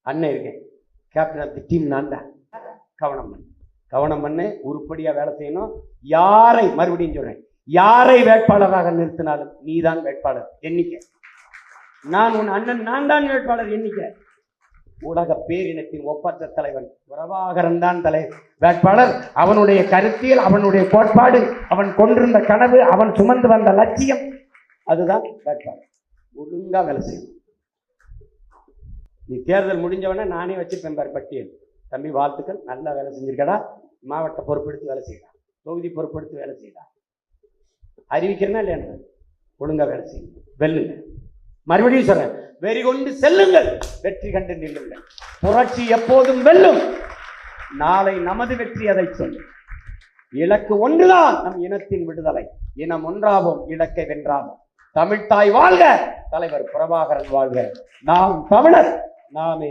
அண்ணன் இருக்கேன், captain of the team நான் தான். கவனம் பண்ணு, உருப்படியா வேலை செய்யணும். யாரை, மறுபடியும் சொல்றேன், யாரை வேட்பாளராக நிறுத்தினாலும் நீதான் வேட்பாளர் எண்ணிக்கை. நான் உன் அண்ணன், நான் தான் வேட்பாளர் எண்ணிக்கை. உலக பேரினத்தின் ஒப்பற்ற தலைவன் பிரபாகரன் தான் வேட்பாளர். அவனுடைய கருத்தியல், அவனுடைய கோட்பாடு, அவன் கொண்டிருந்த கனவு, அவன் சுமந்து வந்த லட்சியம், அதுதான் வேட்பாளர். ஒழுங்கா வேலை செய்யணும். நீ தேர்தல் முடிஞ்சவன நானே வச்சிருப்பேன் பார் பட்டியல். தம்பி வாழ்த்துக்கள், நல்லா வேலை செஞ்சிருக்கடா, மாவட்ட பொறுப்பெடுத்து வேலை செய்யலாம், தொகுதி பொறுப்பெடுத்து வேலை செய்யலாம், அறிவிக்கிறேன்னா இல்லையா, ஒழுங்கா வேலை செய்யுங்க, வெல்லுங்க. மறுபடியும் சொல்றேன், வெறி கொண்டு செல்லுங்கள், வெற்றி கண்டு நில்லுங்கள். புரட்சி எப்போதும் வெல்லும். நாளை நமது வெற்றி அதை சொல்லும். இலக்கு ஒன்றுதான், நம் இனத்தின் விடுதலை. இனம் ஒன்றாவோம், இலக்கை வென்றாவோம். தமிழ்த்தாய் வாழ்க, தலைவர் பிரபாகரன் வாழ்க. நாம் தமிழர், நாமே